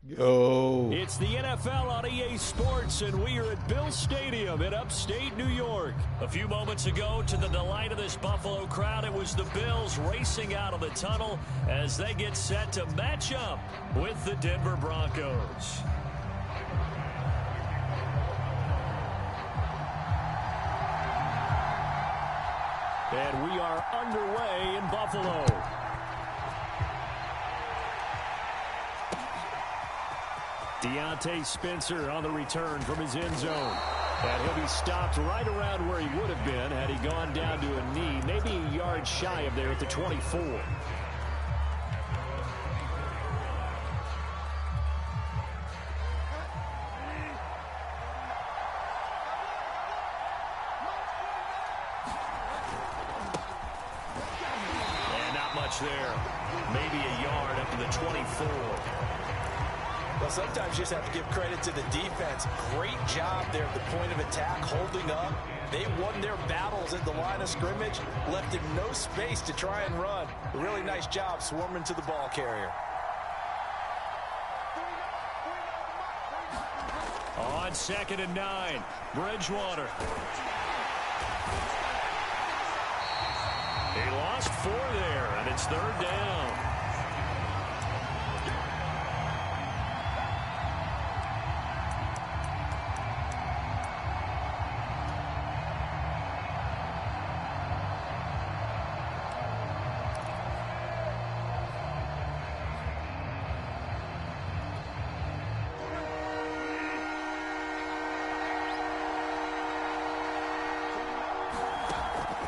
Yo. It's the NFL on EA Sports, and we are at Bill Stadium in upstate New York. A few moments ago, to the delight of this Buffalo crowd, it was the Bills racing out of the tunnel as they get set to match up with the Denver Broncos. And we are underway in Buffalo. Deontay Spencer on the return from his end zone. And he'll be stopped right around where he would have been had he gone down to a knee, maybe a yard shy of there at the 24. And not much there. Maybe a yard up to the 24. Well, sometimes you just have to give credit to the defense. Great job there at the point of attack, holding up. They won their battles at the line of scrimmage, left him no space to try and run. A really nice job swarming to the ball carrier. On 2nd and 9, Bridgewater. He lost 4 there, and it's 3rd down.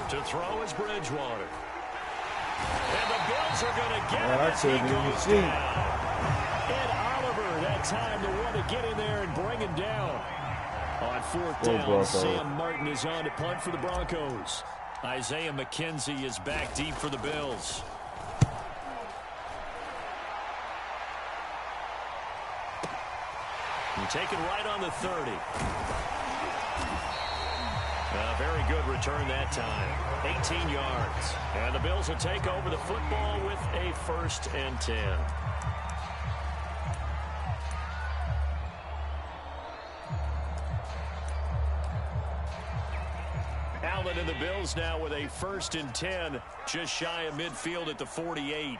To throw is Bridgewater. And the Bills are going to get him as he goes down. Ed Oliver, that time the one to get in there and bring him down. On 4th down, Sam Martin is on to punt for the Broncos. Isaiah McKenzie is back deep for the Bills. And taken right on the 30. A very good return that time. 18 yards. And the Bills will take over the football with a 1st and 10. Allen and the Bills now with a 1st and 10, just shy of midfield at the 48.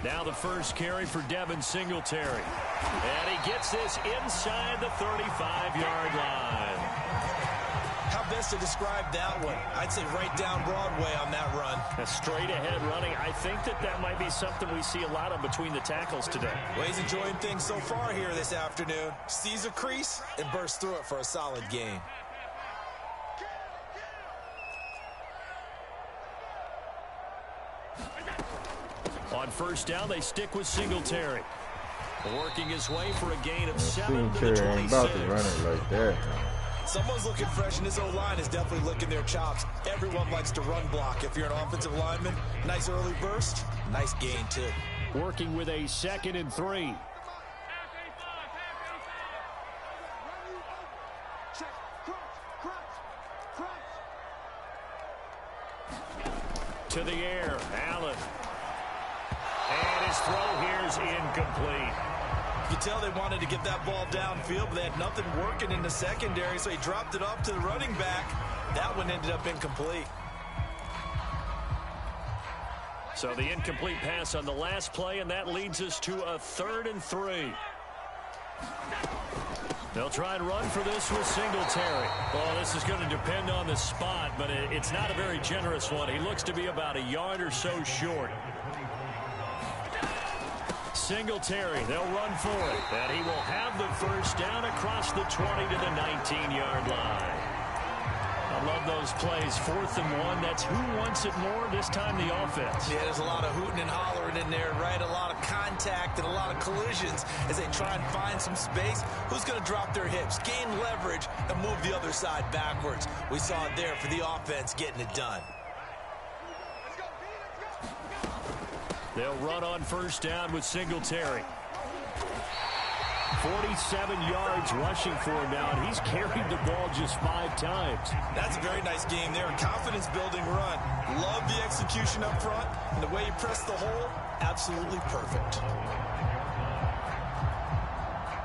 Now the first carry for Devin Singletary. And he gets this inside the 35-yard line. How best to describe that one? I'd say right down Broadway on that run. A straight-ahead running. I think that might be something we see a lot of between the tackles today. Well, he's enjoying things so far here this afternoon. Sees a crease and bursts through it for a solid gain. On 1st down, they stick with Singletary. Working his way for a gain of 7 to the 26. Ain't about to run it like that. Someone's looking fresh, and his O-line is definitely licking their chops. Everyone likes to run block. If you're an offensive lineman, nice early burst, nice gain, too. Working with a 2nd and 3. To the air, Allen. And his throw here is incomplete. You can tell they wanted to get that ball downfield, but they had nothing working in the secondary, so he dropped it off to the running back. That one ended up incomplete. So the incomplete pass on the last play, and that leads us to a 3rd and 3. They'll try and run for this with Singletary. Well, this is going to depend on the spot, but it's not a very generous one. He looks to be about a yard or so short. Singletary, they'll run for it. And he will have the 1st down across the 20 to the 19-yard line. I love those plays. 4th and 1. That's who wants it more, this time the offense. Yeah, there's a lot of hooting and hollering in there, right? A lot of contact and a lot of collisions as they try and find some space. Who's going to drop their hips, gain leverage, and move the other side backwards? We saw it there for the offense getting it done. They'll run on 1st down with Singletary. 47 yards rushing for him now, and he's carried the ball just 5 times. That's a very nice game there. A confidence-building run. Love the execution. execution up front, and the way he pressed the hole, absolutely perfect.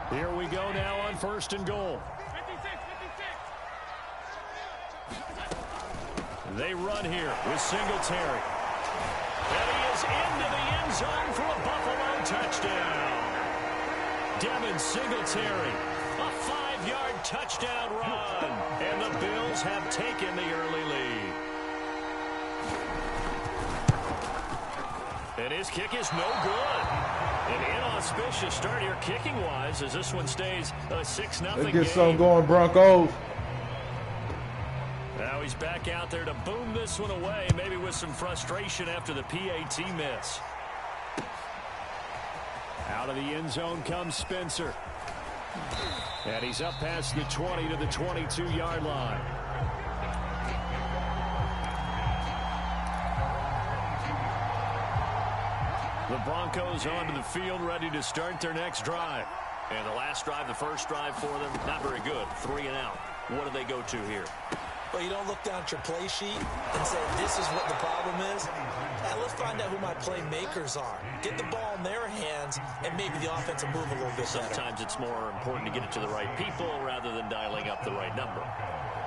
Here we go now on 1st and goal. They run here with Singletary. And he is into the end zone for a Buffalo touchdown. Devin Singletary, a 5-yard touchdown run. And the Bills have taken the early lead. And his kick is no good. An inauspicious start here kicking-wise as this one stays a 6-0 game. Let's get something going, Broncos. Now he's back out there to boom this one away, maybe with some frustration after the PAT miss. Out of the end zone comes Spencer. And he's up past the 20 to the 22-yard line. The Broncos onto the field, ready to start their next drive. And the last drive, the first drive for them, not very good. 3 and out. What do they go to here? Well, you don't look down at your play sheet and say, this is what the problem is. Now, let's find out who my playmakers are. Get the ball in their hands, and maybe the offense will move a little bit better. Sometimes it's more important to get it to the right people rather than dialing up the right number.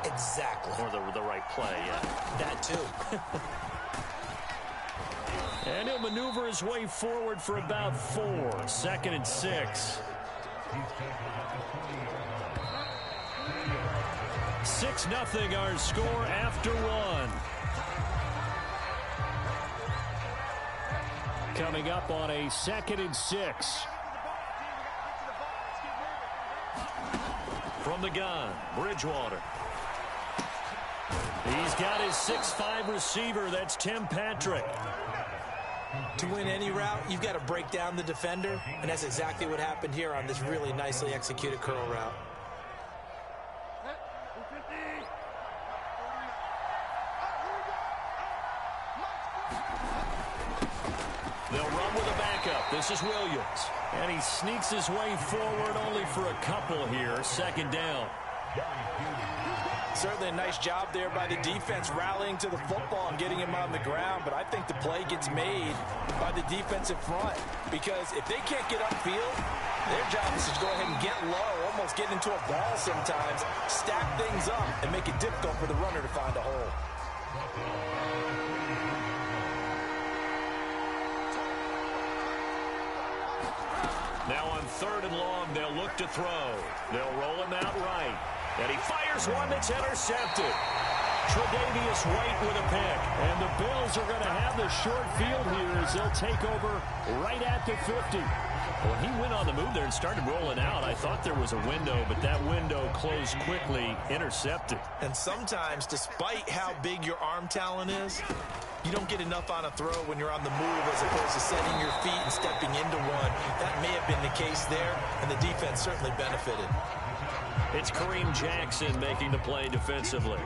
Exactly. Or the right play, yeah. That too. And he'll maneuver his way forward for about 4. 2nd and 6. 6-0 our score after 1. Coming up on a 2nd and 6. From the gun, Bridgewater. He's got his 6'5" receiver. That's Tim Patrick. To win any route, you've got to break down the defender, and that's exactly what happened here on this really nicely executed curl route. They'll run with a backup. This is Williams. And he sneaks his way forward only for a couple here. 2nd down. Certainly a nice job there by the defense rallying to the football and getting him on the ground, but I think the play gets made by the defensive front because if they can't get upfield, their job is to go ahead and get low, almost get into a ball sometimes, stack things up, and make it difficult for the runner to find a hole. Now on 3rd and long, they'll look to throw. They'll roll him out right. And he fires one that's intercepted. Tre'Davious White with a pick. And the Bills are going to have the short field here as they'll take over right at the 50. When he went on the move there and started rolling out, I thought there was a window, but that window closed quickly, intercepted. And sometimes, despite how big your arm talent is, you don't get enough on a throw when you're on the move as opposed to setting your feet and stepping into one. That may have been the case there, and the defense certainly benefited. It's Kareem Jackson making the play defensively.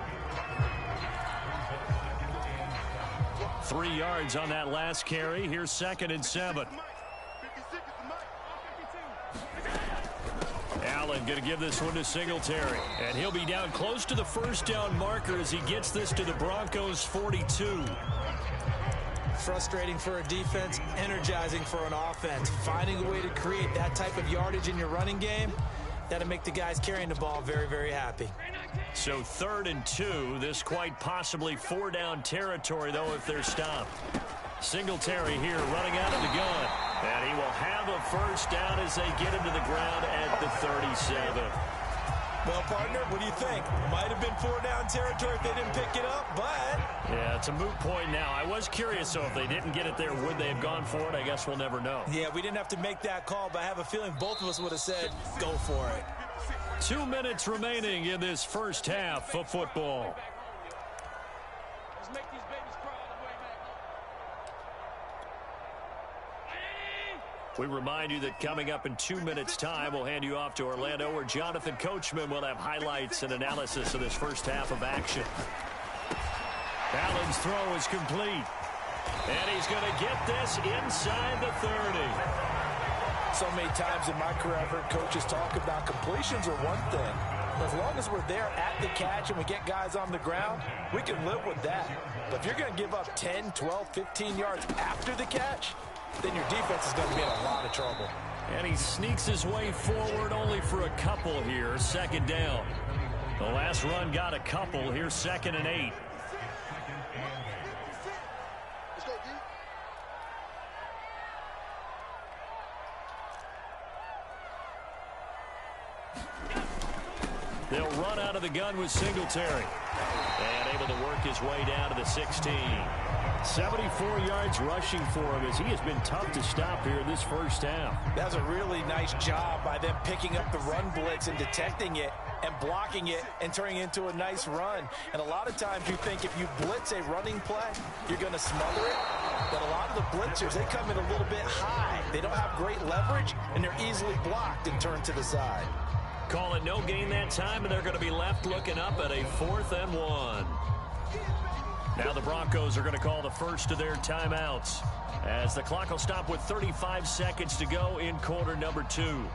3 yards on that last carry. Here's 2nd and 7. Allen going to give this one to Singletary. And he'll be down close to the 1st down marker as he gets this to the Broncos 42. Frustrating for a defense, energizing for an offense. Finding a way to create that type of yardage in your running game, that'll make the guys carrying the ball very, very happy. So 3rd and 2, this quite possibly 4-down territory, though, if they're stopped. Singletary here running out of the gun. And he will have a 1st down as they get him to the ground at the 37. Well, partner, what do you think? Might have been 4-down territory if they didn't pick it up, but... Yeah, it's a moot point now. I was curious, so if they didn't get it there, would they have gone for it? I guess we'll never know. Yeah, we didn't have to make that call, but I have a feeling both of us would have said, go for it. 2 minutes remaining in this first half of football. Let's make these babies cry all the way back. We remind you that coming up in 2 minutes' time, we'll hand you off to Orlando, where Jonathan Coachman will have highlights and analysis of this first half of action. Allen's throw is complete. And he's going to get this inside the 30. So many times in my career, I've heard coaches talk about completions are one thing, As long as we're there at the catch and we get guys on the ground, we can live with that. But if you're going to give up 10, 12, 15 yards after the catch, then your defense is going to be in a lot of trouble. And he sneaks his way forward only for a couple here. Second down. The last run got a couple. Here's 2nd and 8. They'll run out of the gun with Singletary. And able to work his way down to the 16. 74 yards rushing for him as he has been tough to stop here in this first half. That was a really nice job by them picking up the run blitz and detecting it and blocking it and turning it into a nice run. And a lot of times you think if you blitz a running play, you're going to smother it. But a lot of the blitzers, they come in a little bit high. They don't have great leverage, and they're easily blocked and turned to the side. Call it no gain that time, and they're going to be left looking up at a 4th and 1. Now the Broncos are going to call the first of their timeouts as the clock will stop with 35 seconds to go in quarter number 2.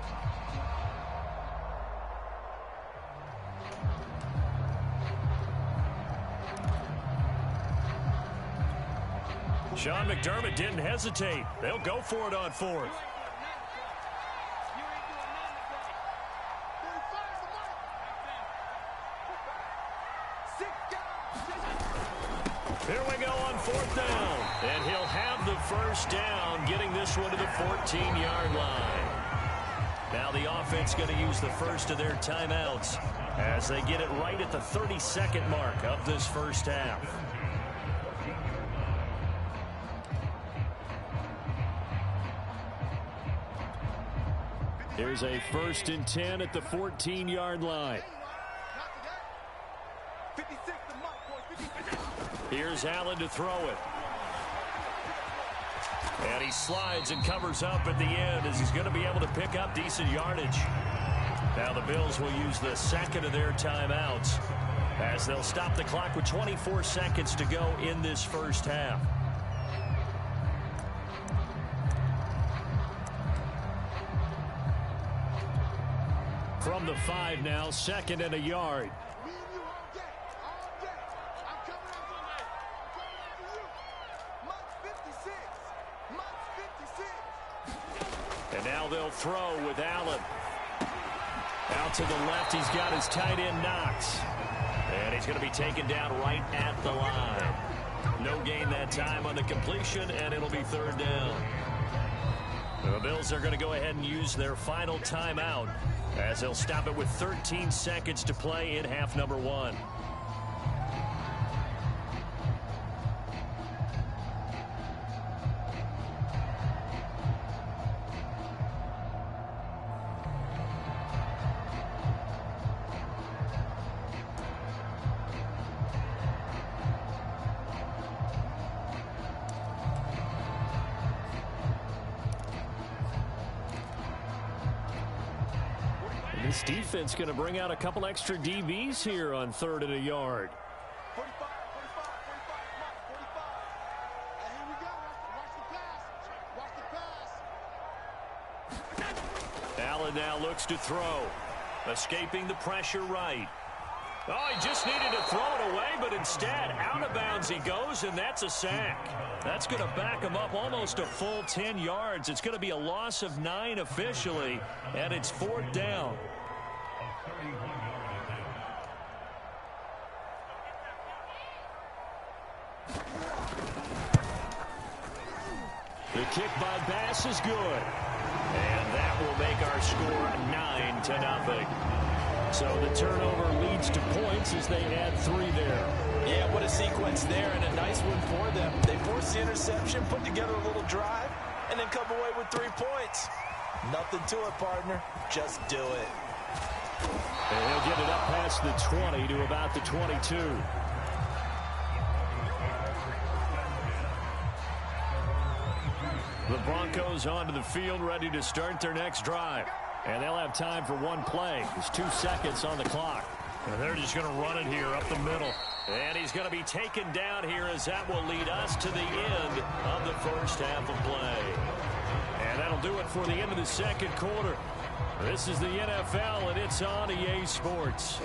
Sean McDermott didn't hesitate. They'll go for it on 4th. Here we go on 4th down. And he'll have the first down, getting this one to the 14-yard line. Now the offense going to use the first of their timeouts as they get it right at the 32nd mark of this first half. Here's a 1st and 10 at the 14-yard line. Here's Allen to throw it. And he slides and covers up at the end as he's going to be able to pick up decent yardage. Now the Bills will use the second of their timeouts as they'll stop the clock with 24 seconds to go in this first half. From the 5 now, 2nd and a yard. And now they'll throw with Allen. Out to the left, he's got his tight end Knox. And he's going to be taken down right at the line. No gain that time on the completion, and it'll be 3rd down. The Bills are going to go ahead and use their final timeout as they'll stop it with 13 seconds to play in half number 1. This defense going to bring out a couple extra DBs here on 3rd and a yard. 45. And here we go. Watch the pass. Allen now looks to throw. Escaping the pressure right. Oh, he just needed to throw it away, but instead, out of bounds he goes, and that's a sack. That's going to back him up almost a full 10 yards. It's going to be a loss of 9 officially, and it's 4th down. The kick by Bass is good. And that will make our score 9-0. So the turnover leads to points as they add 3 there. Yeah, what a sequence there, and a nice one for them. They force the interception, put together a little drive, and then come away with 3 points. Nothing to it, partner. Just do it. And he'll get it up past the 20 to about the 22. The Broncos onto the field, ready to start their next drive. And they'll have time for 1 play. There's 2 seconds on the clock. And they're just going to run it here up the middle. And he's going to be taken down here as that will lead us to the end of the first half of play. And that'll do it for the end of the second quarter. This is the NFL, and it's on EA Sports.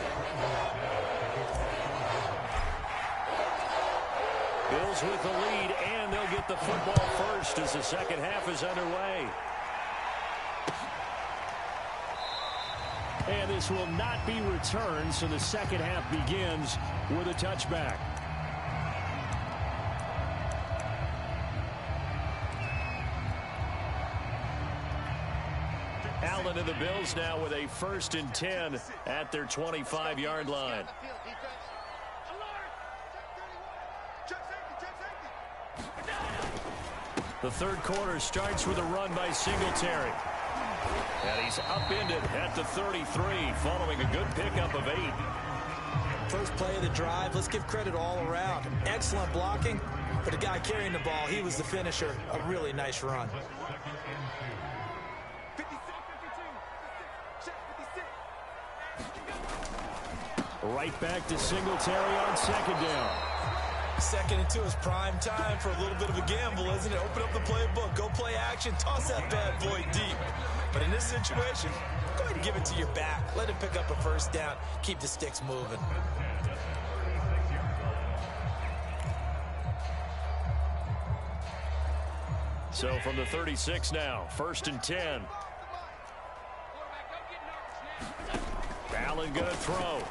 Bills with the lead, and they'll get the football first as the second half is underway. And this will not be returned, so the second half begins with a touchback. Allen and the Bills now with a 1st and 10 at their 25-yard line. The third quarter starts with a run by Singletary. And he's upended at the 33 following a good pickup of 8. First play of the drive, let's give credit all around. Excellent blocking, but the guy carrying the ball, he was the finisher. A really nice run. Right back to Singletary on 2nd down. 2nd and 2 is prime time for a little bit of a gamble, isn't it? Open up the playbook, go play action, toss that bad boy deep. But in this situation, go ahead and give it to your back. Let him pick up a 1st down. Keep the sticks moving. So from the 36 now, 1st and 10. Allen going to throw.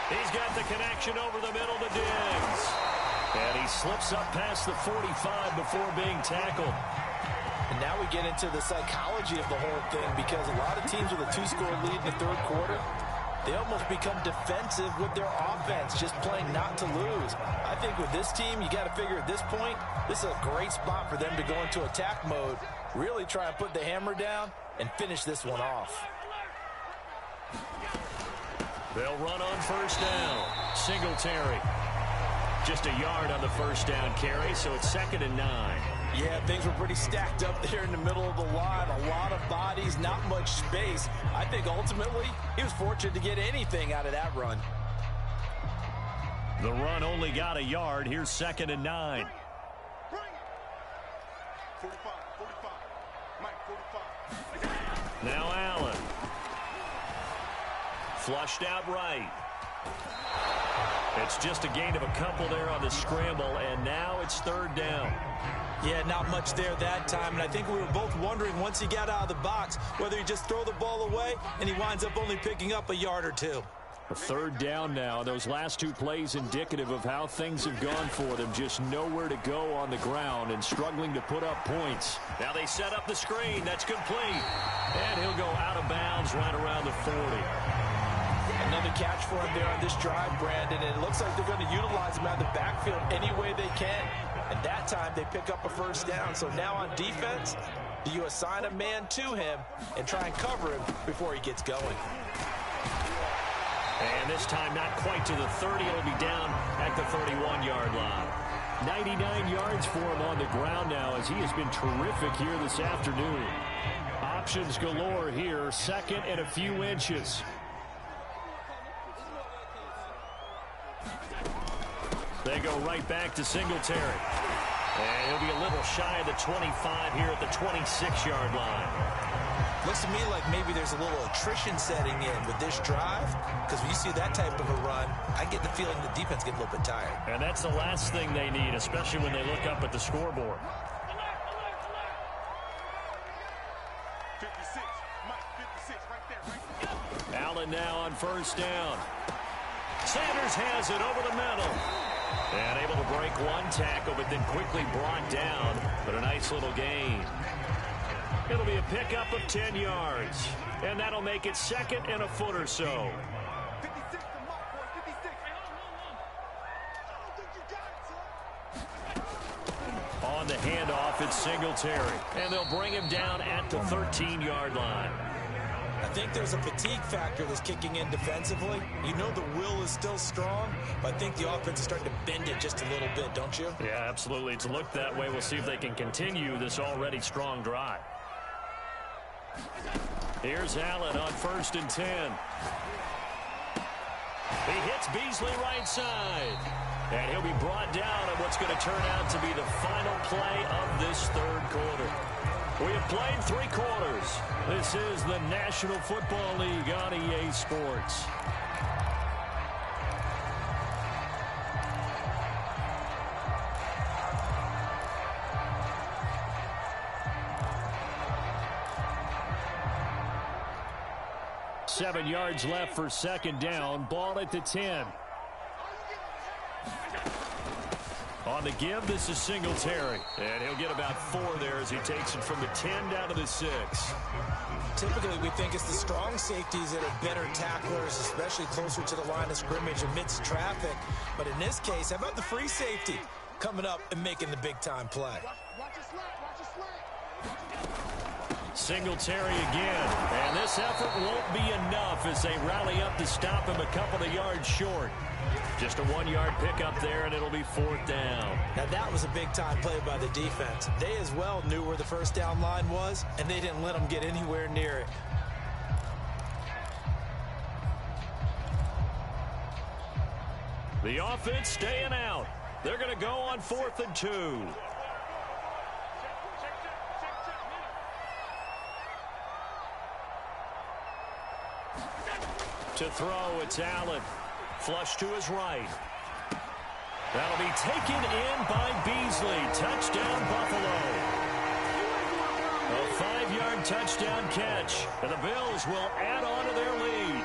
He's got the connection over the middle to Diggs. And he slips up past the 45 before being tackled. And now we get into the psychology of the whole thing, because a lot of teams with a 2-score lead in the 3rd quarter, they almost become defensive with their offense, just playing not to lose. I think with this team, you got to figure at this point, this is a great spot for them to go into attack mode, really try and put the hammer down and finish this one off. They'll run on 1st down. Singletary. Just a yard on the 1st down carry, so it's 2nd and 9. Yeah, things were pretty stacked up there in the middle of the line. A lot of bodies, not much space. I think ultimately he was fortunate to get anything out of that run. The run only got a yard. Here's 2nd and 9. 45. Mike, 45. Now Allen. Flushed out right. It's just a gain of a couple there on the scramble, and now it's 3rd down. Yeah, not much there that time, and I think we were both wondering once he got out of the box whether he just throw the ball away and he winds up only picking up a yard or 2. A 3rd down now. Those last 2 plays indicative of how things have gone for them. Just nowhere to go on the ground and struggling to put up points. Now they set up the screen. That's complete. And he'll go out of bounds right around the 40. Another catch for him there on this drive, Brandon, and it looks like they're going to utilize him out of the backfield any way they can. And that time they pick up a 1st down. So now on defense, do you assign a man to him and try and cover him before he gets going? And this time not quite to the 30. It'll be down at the 31-yard line. 99 yards for him on the ground now as he has been terrific here this afternoon. Options galore here. 2nd and a few inches. They go right back to Singletary. And he'll be a little shy of the 25 here at the 26-yard line. Looks to me like maybe there's a little attrition setting in with this drive, because when you see that type of a run, I get the feeling the defense gets a little bit tired. And that's the last thing they need, especially when they look up at the scoreboard. 56. Mike, 56 right there. Allen now on 1st down. Sanders has it over the middle. And able to break one tackle, but then quickly brought down. But a nice little gain. It'll be a pickup of 10 yards. And that'll make it 2nd and a foot or so. 56 to Mike, boy, 56. On the handoff, it's Singletary. And they'll bring him down at the 13-yard line. I think there's a fatigue factor that's kicking in defensively. You know the will is still strong, but I think the offense is starting to bend it just a little bit, don't you? Yeah, absolutely. It's looked that way. We'll see if they can continue this already strong drive. Here's Allen on 1st and 10. He hits Beasley right side. And he'll be brought down on what's going to turn out to be the final play of this 3rd quarter. We have played 3 quarters. This is the National Football League on EA Sports. Seven yards left for second down. Ball at the 10. On the give, this is Singletary. And he'll get about 4 there as he takes it from the 10 down to the 6. Typically, we think it's the strong safeties that are better tacklers, especially closer to the line of scrimmage amidst traffic. But in this case, how about the free safety coming up and making the big-time play? Singletary again. And this effort won't be enough as they rally up to stop him a couple of yards short. Just a 1-yard pickup there, and it'll be 4th down. Now, that was a big-time play by the defense. They as well knew where the first down line was, and they didn't let them get anywhere near it. The offense staying out. They're going to go on 4th and 2. To throw, it's Allen. Flush to his right. That'll be taken in by Beasley. Touchdown, Buffalo. A 5-yard touchdown catch. And the Bills will add on to their lead.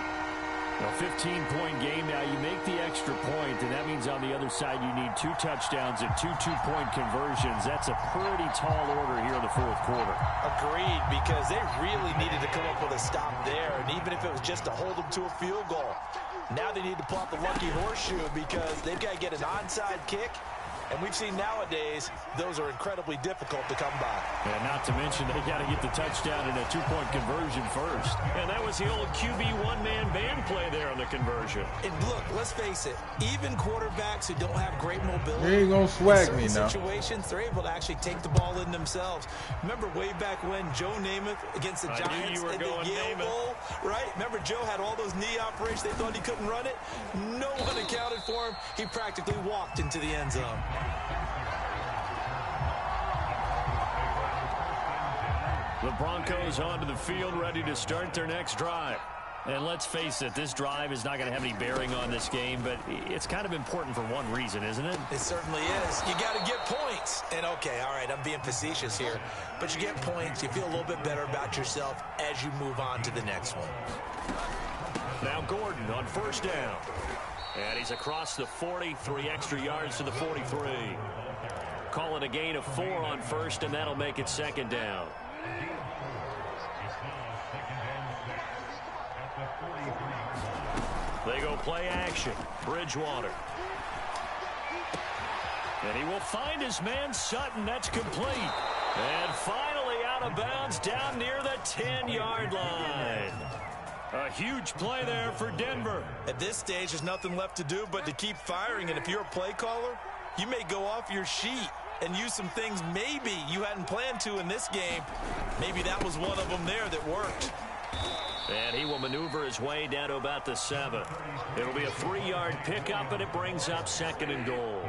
A 15-point game now. You make the extra point, and that means on the other side you need 2 touchdowns and 2 two-point conversions. That's a pretty tall order here in the 4th quarter. Agreed, because they really needed to come up with a stop there, and even if it was just to hold them to a field goal. Now they need to pull out the lucky horseshoe because they've got to get an onside kick. And we've seen nowadays those are incredibly difficult to come by. And not to mention they got to get the touchdown and a 2-point conversion first. And that was the old QB one-man band play there on the conversion. And look, let's face it, even quarterbacks who don't have great mobility, you ain't gonna swag me now. Situations, they're able to actually take the ball in themselves. Remember way back when Joe Namath against the Giants in the Yale Bowl, right? Remember Joe had all those knee operations. They thought he couldn't run it. No one accounted for him. He practically walked into the end zone. The Broncos onto the field, ready to start their next drive. And let's face it, this drive is not going to have any bearing on this game, but it's kind of important for one reason, isn't it? It certainly is. You got to get points. And okay, all right, I'm being facetious here, but you get points, you feel a little bit better about yourself as you move on to the next one. Now Gordon on 1st down. And he's across the 40, 3 extra yards to the 43. Call it a gain of 4 on 1st, and that'll make it 2nd down. They go play action. Bridgewater. And he will find his man Sutton. That's complete. And finally out of bounds down near the 10-yard line. A huge play there for Denver. At this stage, there's nothing left to do but to keep firing. And if you're a play caller, you may go off your sheet and use some things maybe you hadn't planned to in this game. Maybe that was one of them there that worked. And he will maneuver his way down to about the 7. It'll be a 3-yard pickup, and it brings up 2nd and goal.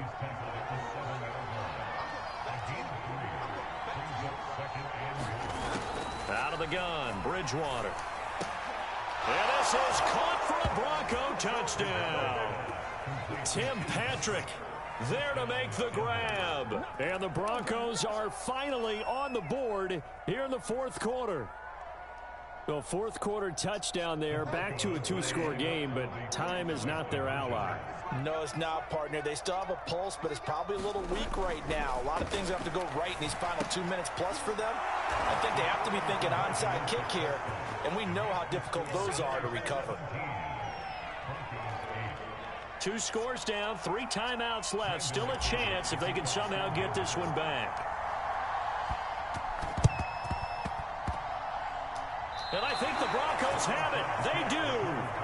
Out of the gun, Bridgewater. And this is caught for a Bronco touchdown. Tim Patrick there to make the grab. And the Broncos are finally on the board here in the 4th quarter. So 4th quarter touchdown there, back to a 2-score game, but time is not their ally. No, it's not, partner. They still have a pulse, but it's probably a little weak right now. A lot of things have to go right in these final 2 minutes plus for them. I think they have to be thinking onside kick here, and we know how difficult those are to recover. 2 scores down, 3 timeouts left. Still a chance if they can somehow get this one back. And I think the Broncos have it. They do.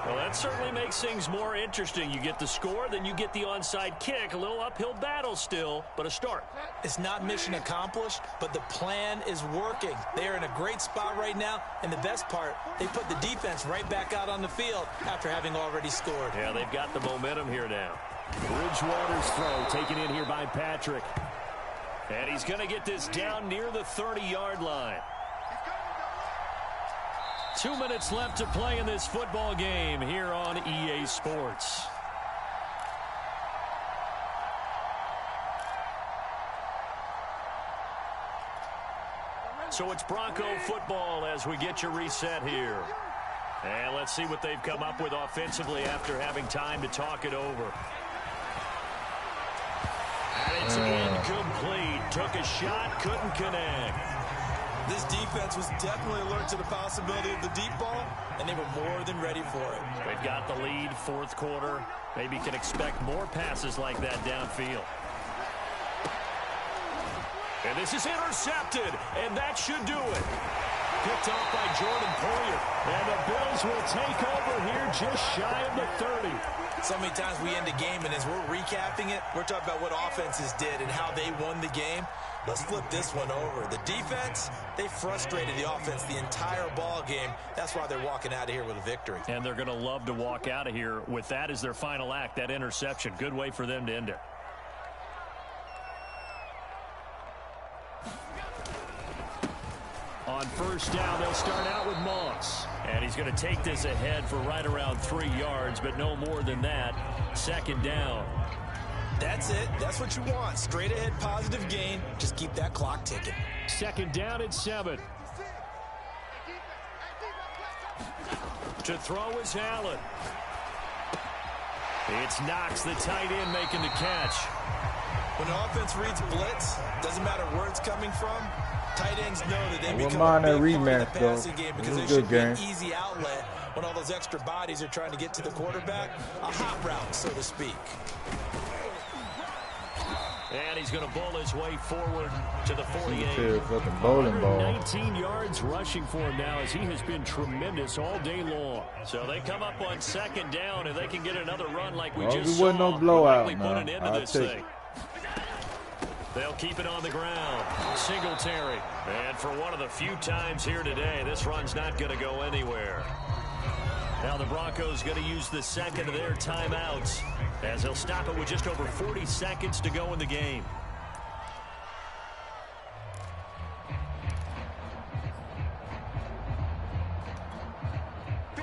Well, that certainly makes things more interesting. You get the score, then you get the onside kick. A little uphill battle still, but a start. It's not mission accomplished, but the plan is working. They are in a great spot right now, and the best part, they put the defense right back out on the field after having already scored. Yeah, they've got the momentum here now. Bridgewater's throw taken in here by Patrick. And he's going to get this down near the 30-yard line. 2 minutes left to play in this football game here on EA Sports. So it's Bronco football as we get you reset here. And let's see what they've come up with offensively after having time to talk it over. And it's incomplete. Took a shot, couldn't connect. This defense was definitely alert to the possibility of the deep ball, and they were more than ready for it. They've got the lead, fourth quarter. Maybe can expect more passes like that downfield. And this is intercepted, and that should do it. Picked off by Jordan Poyer. And the Bills will take over here just shy of the 30. So many times we end a game, and as we're recapping it, we're talking about what offenses did and how they won the game. Let's flip this one over. The defense, they frustrated the offense the entire ball game. That's why they're walking out of here with a victory. And they're going to love to walk out of here with that as their final act, that interception. Good way for them to end it. On first down, they'll start out with Moss. And he's going to take this ahead for right around 3 yards, but no more than that. Second down. That's it. That's what you want. Straight ahead positive gain. Just keep that clock ticking. Second down at 7. To throw is Allen. It's Knox, the tight end, making the catch. When an offense reads blitz, doesn't matter where it's coming from, tight ends know that they become mind a that big part of rematch, the though. passing game because It they was a should good be an game. easy outlet when all those extra bodies are trying to get to the quarterback. A hot route, so to speak. And he's going to bowl his way forward to the 48. Fucking bowling ball. 19 yards rushing for him now as he has been tremendous all day long. So they come up on second down, and they can get another run like we just saw. It wasn't no blowout, Likely put an end to I'll this take thing. They'll keep it on the ground. Singletary. And for one of the few times here today, this run's not going to go anywhere. Now the Broncos going to use the second of their timeouts as they'll stop it with just over 40 seconds to go in the game.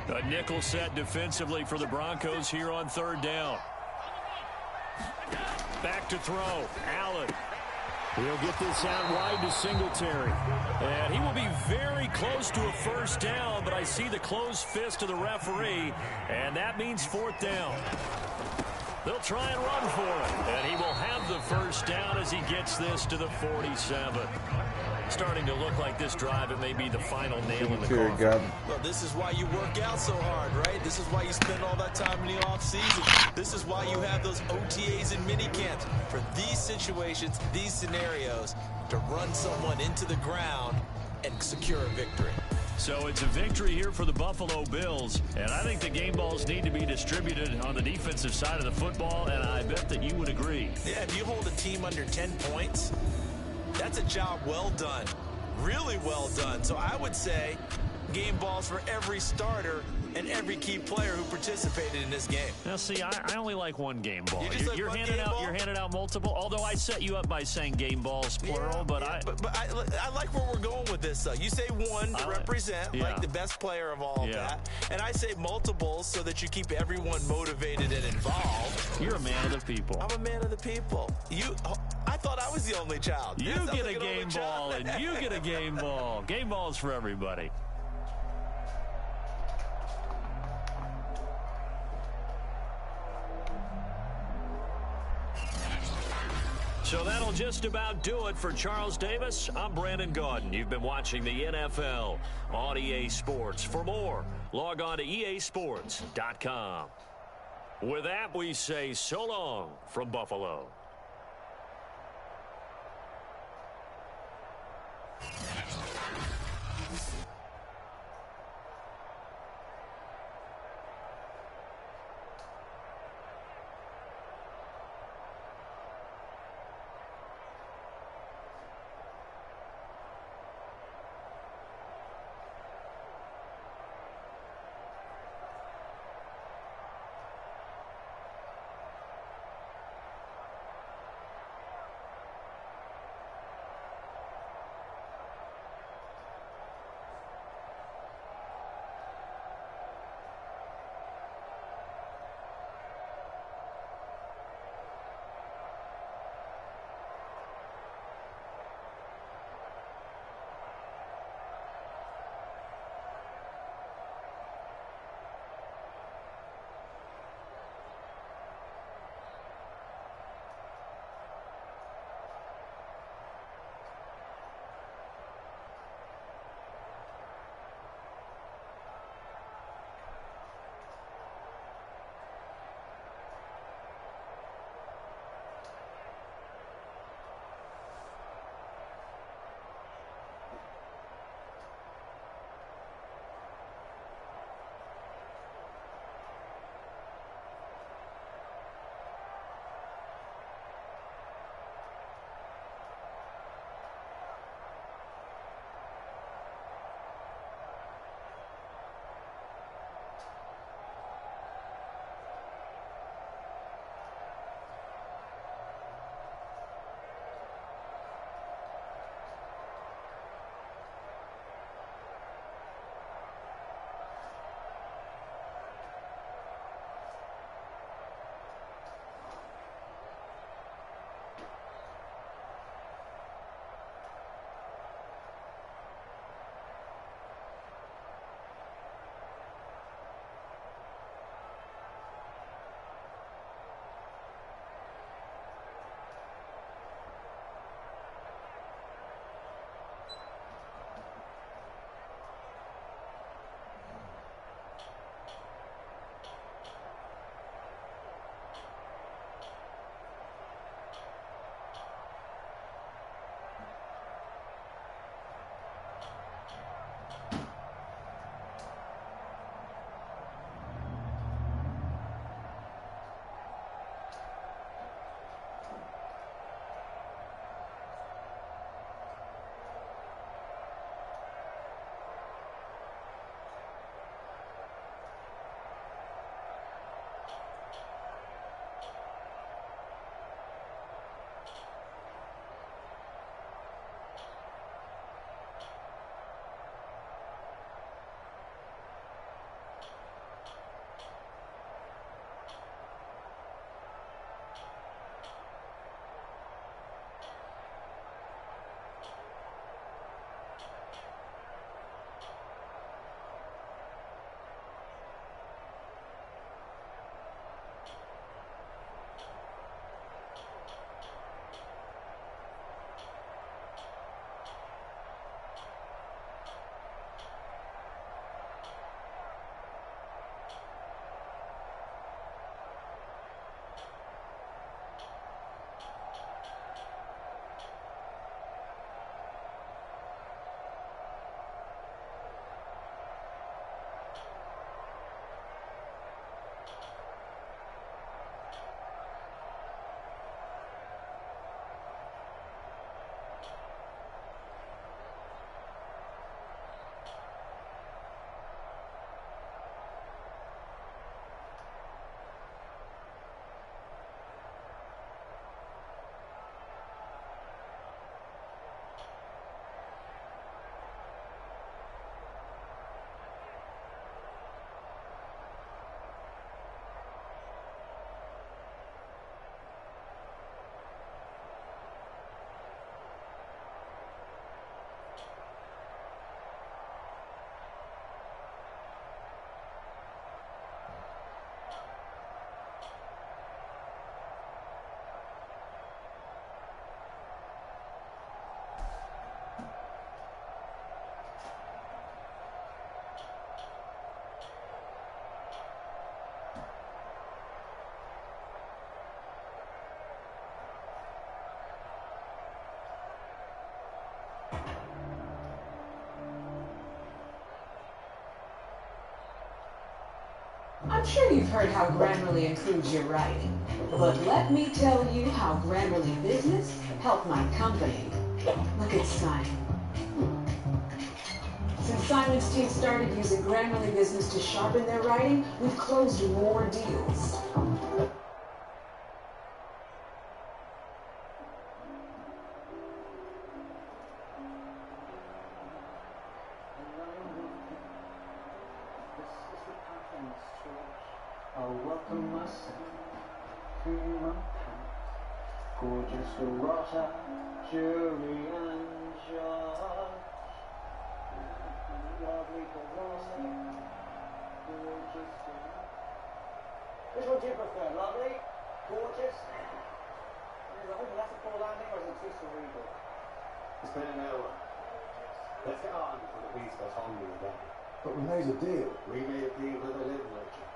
A nickel set defensively for the Broncos here on third down. Back to throw. Allen. He'll get this out wide to Singletary. And he will be very close to a first down, but I see the closed fist of the referee, and that means fourth down. They'll try and run for it, and he will have the first down as he gets this to the 47. Starting to look like this drive, it may be the final nail in the coffin. Well, this is why you work out so hard, right? This is why you spend all that time in the offseason. This is why you have those OTAs and mini camps for these situations, these scenarios, to run someone into the ground and secure a victory. So it's a victory here for the Buffalo Bills, and I think the game balls need to be distributed on the defensive side of the football, and I bet that you would agree. Yeah, if you hold a team under 10 points, that's a job well done, really well done. So I would say game balls for every starter and every key player who participated in this game. Now, see, I only like one game ball. You're handing out multiple. Although I set you up by saying game balls plural, yeah, but I like where we're going with this. Though you say one to represent like the best player of all of that, and I say multiples so that you keep everyone motivated and involved. You're a man of the people. I'm a man of the people. I thought I was the only child. You get a game ball, and you get a game ball. Game balls for everybody. So that'll just about do it for Charles Davis. I'm Brandon Gaudin. You've been watching the NFL on EA Sports. For more, log on to easports.com. With that, we say so long from Buffalo. I'm sure you've heard how Grammarly improves your writing, but let me tell you how Grammarly Business helped my company. Look at Simon. Since Simon's team started using Grammarly Business to sharpen their writing, we've closed more deals. I'll welcome myself to my past. Gorgeous Dorota, jury and judge. Lovely Dorota, gorgeous Dorota. Which one do you prefer, lovely? Gorgeous? I think that's a poor landing, or is it too cerebral? It's been an hour. Let's get on before the beast goes hungry again. But we made a deal. We made a deal with a living merchant.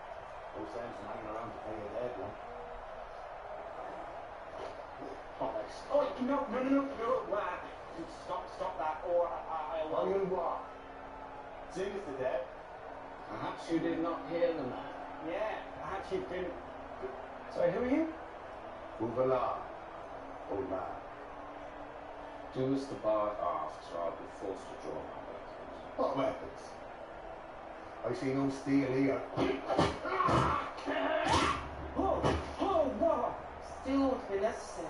No sense in hanging around to pay a dead one. Bollocks. Oh, no. Stop that, or I will. Well, you what? Soon as the dead. Perhaps you did not hear the man. Yeah, perhaps you didn't. Sorry, who are you? Move along, old man. Do as the bard asks, or I'll be forced to draw my weapons. What weapons? I see no steel here. Whoa! Still won't be necessary.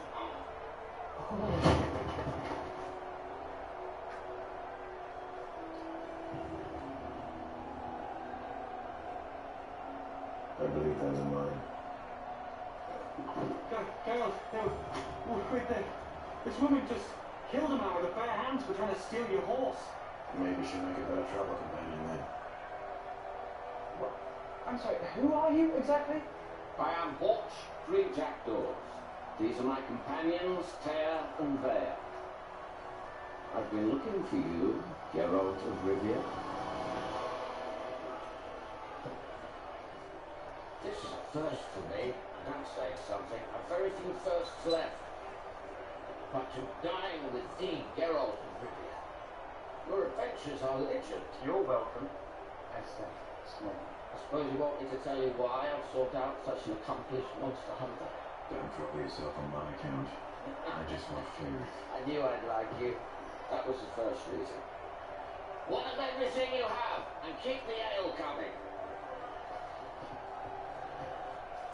I believe those are mine. Girls, wait there. This woman just killed a man with her bare hands for trying to steal your horse. Maybe she'll make a better travel companion then. What? I'm sorry, who are you exactly? I am Watch, 3 Jackdaws. These are my companions, Tear and Vare. I've been looking for you, Geralt of Rivia. This is a first for me. Don't say something. I've very few firsts left. But to dine with thee, Geralt of Rivia. Your adventures are legend. You're welcome. I said, small. I suppose you want me to tell you why I've sought out such an accomplished monster hunter? Don't trouble yourself on my account. I just want food. I knew I'd like you. That was the first reason. One of everything you have, and keep the ale coming.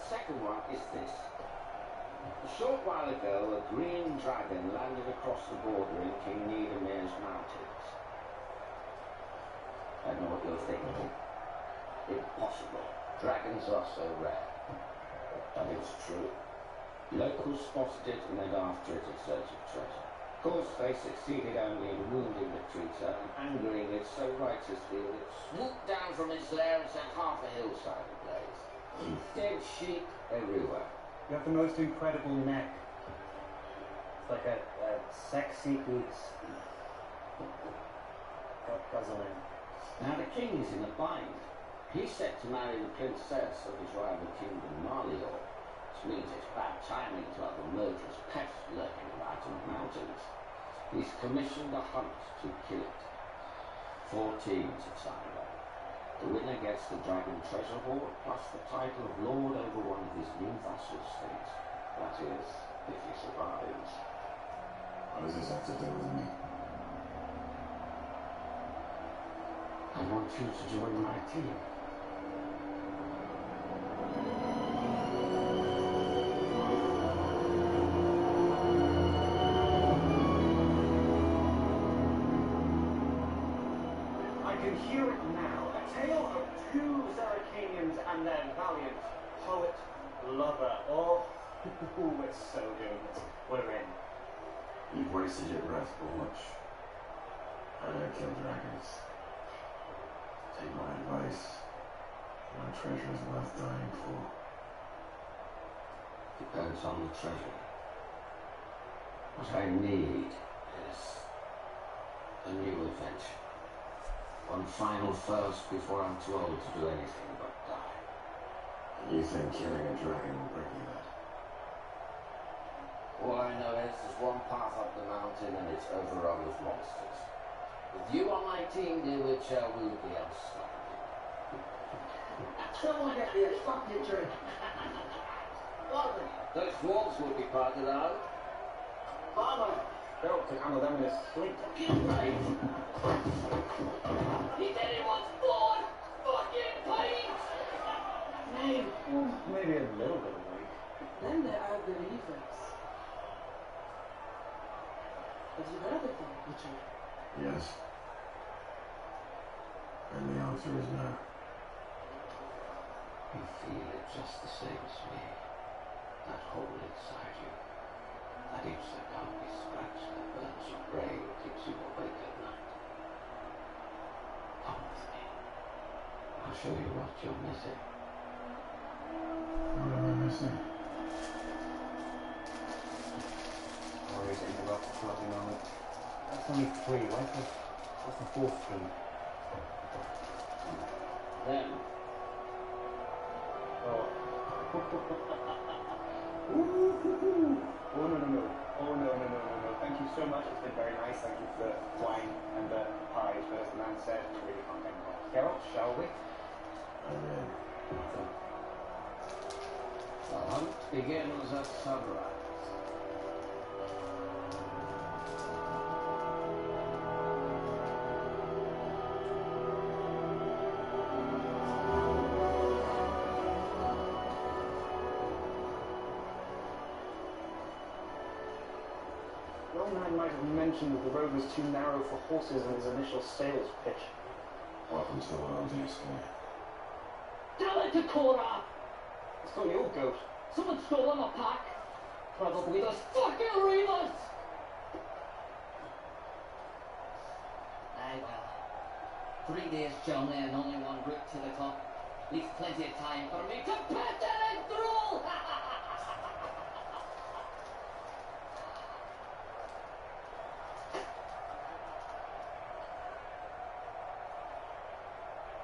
Second one is this. A short while ago, a green dragon landed across the border in King Nidamir's mountains. I know what you're thinking. Impossible. Dragons are so rare. But it's true. Locals spotted it and went after it in search of treasure. Of course, they succeeded only in wounding the creature and angering it so righteously that it swooped down from its lair and set half a hillside ablaze. Dead sheep everywhere. You have the most incredible neck. It's like a sexy goose. Guzzling. Now the king is in a bind. He's set to marry the princess of his rival kingdom, Malior, which means it's bad timing to have a murderous pest lurking about in the mountains. He's commissioned a hunt to kill it. 4 teams have signed up. The winner gets the dragon treasure hoard, plus the title of lord over one of his new vassal states. That is, if he survives. What does this have to do with me? I want you to join my team. I can hear it now. A tale of 2 Saracenians and their valiant poet lover. Oh, it's so good. We're in. You've wasted your breath, Bullock. I don't kill dragons. Take my advice. My treasure is worth dying for. Depends on the treasure. What I need is a new adventure. One final first before I'm too old to do anything but die. You think killing a dragon will bring you that? All I know is there's one path up the mountain and it's overrun with monsters. With you on my team, dear Witcher, we'll be unstoppable. Someone get the X Factor drink. Lovely. Those dwarves will be part of that. Farmer. They're up to handle them in a sleep. If anyone's born, fucking paint! Maybe. Maybe a little bit of weak. Then there are believers. Have you heard of them, Richard? Yes. And the answer is no. You feel it just the same as me. That hole inside you. That itch that can't be scratched, that burns your brain, keeps you awake at night. Come with me. I'll show you what you're missing. What am I missing? Sorry to interrupt the floating moment. That's only 3. What's the 4th key? Then, Oh. Oh, no. Thank you so much. It's been very nice. Thank you for the wine and the pies. But as the man said, we really can't get involved. Geralt, shall we? I'm in. the hunt begins at sunrise. The old man might have mentioned that the road was too narrow for horses in his initial sales pitch. Welcome to the world, Eastern. Tell it to Cora! It's got your goat. Someone stole my pack. Probably those fucking Reavers! Aye, well. 3 days journey and only one route to the top. Leaves plenty of time for me to put it in through!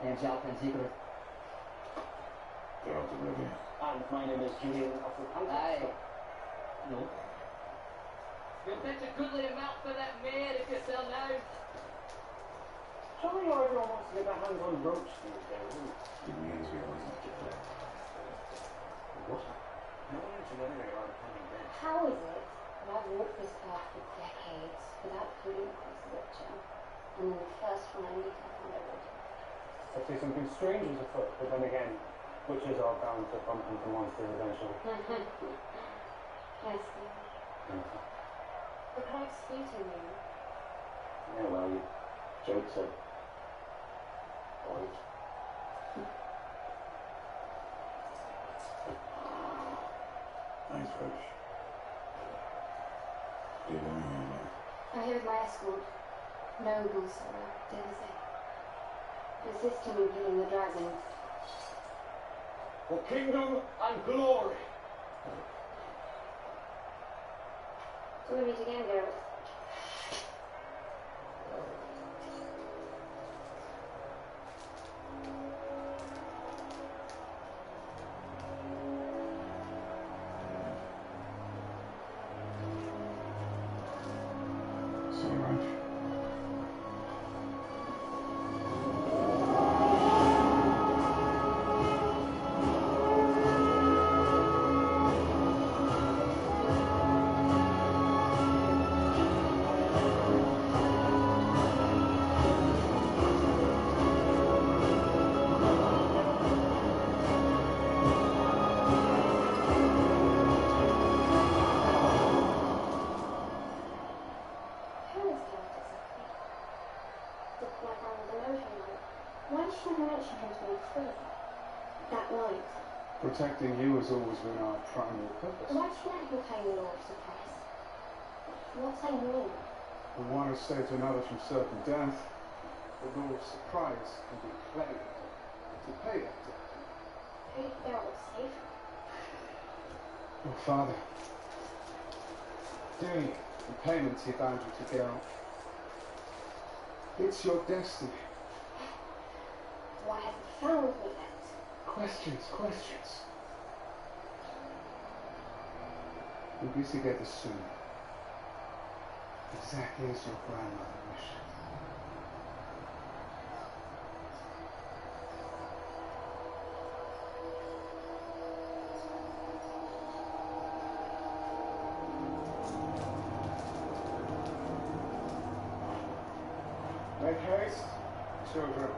Name's Alpin Secret. Geralt of Rivia. And my name is Julian of the Aye. No. You'll bet a goodly amount for that mare if you sell now. Surely everyone wants to get their hands on roach these days, isn't it? It means we always have to get there. What? No one mentioned anything about a pending bid. How is it that I've walked this path for decades without putting across the Witcher, and then the first one I meet I find a Witcher? I'd say something strange is afoot, but then again, witches are bound to bump into monsters eventually. Yes, dear. But can I speak to you? Yeah, well, you jokes are old. Thanks, Roach. What are you doing here, mate? I'm here with my escort, Noble Sarah Dinsey. Assisting in killing the dragons. For kingdom and glory! Till we meet again, Garrett. So, Roach. How is Garrett exactly? Did my grandmother know him? Why did she never mention him to me before? That night. Protecting you has always been our primary purpose. Why did she let him claim the law of surprise? What's that mean? The one who saved another from certain death, the law of surprise can be claimed to pay that debt. Who did Garrett save him? Your father. Doing it in payment he bound you to Geralt. It's your destiny. Why hasn't he found me yet? Questions. We'll be together soon. Exactly as your grandmother wished. Make haste, children.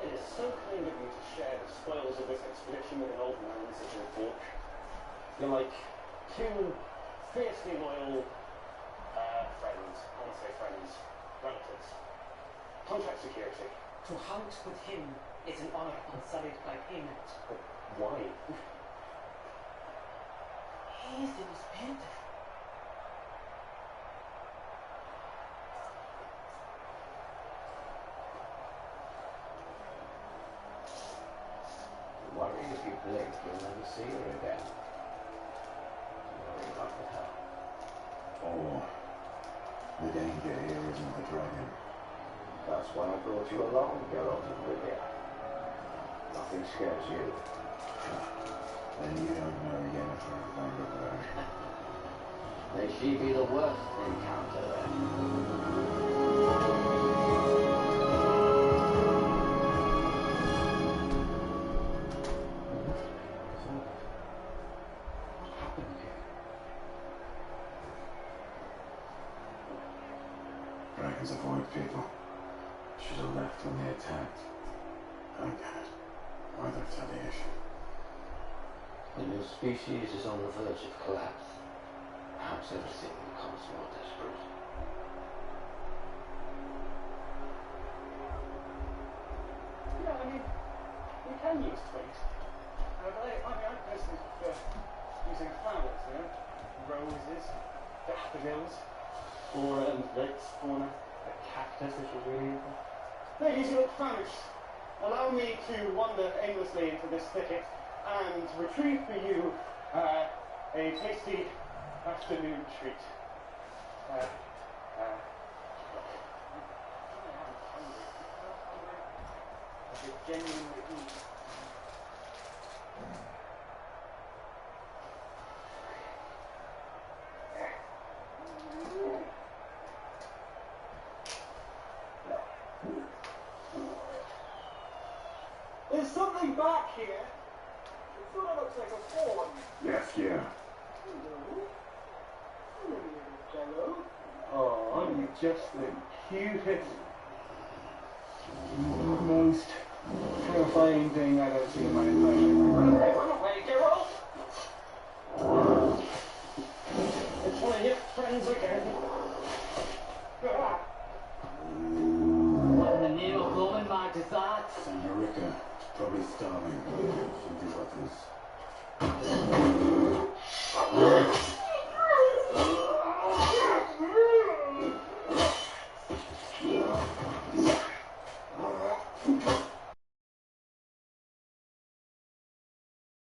It is so kind of you to share the spoils of this expedition with an old man such as Bork. You're like two fiercely loyal friends, I want to say friends, relatives. Contract security. To hunt with him is an honor unsullied by payment. But why? He is the most beautiful. Worry if you blink, you'll never see her again. Worry not with her. Oh, the danger here isn't the dragon. That's why I brought you along, Geralt of Rivia. Nothing scares you. Then you don't know Yennefer Thunderbird. May she be the worst encounter then. Dragons avoid people. Should have left when they attacked. I get it. Why the retaliation? When your species is on the verge of collapse, perhaps everything becomes more desperate. Yeah, I mean, we can use twigs. I personally prefer using flowers, you know? Roses, daffodils, or let's spawn a cactus if you're really into. Ladies, you look famished. Allow me to wander aimlessly into this thicket and retrieve for you a tasty afternoon treat. I am hungry. I could genuinely eat. There's something back here. It sort of looks like a fawn. Yes, yeah. Hello. Oh, you just the cutest, most terrifying thing I've ever seen in my entire life.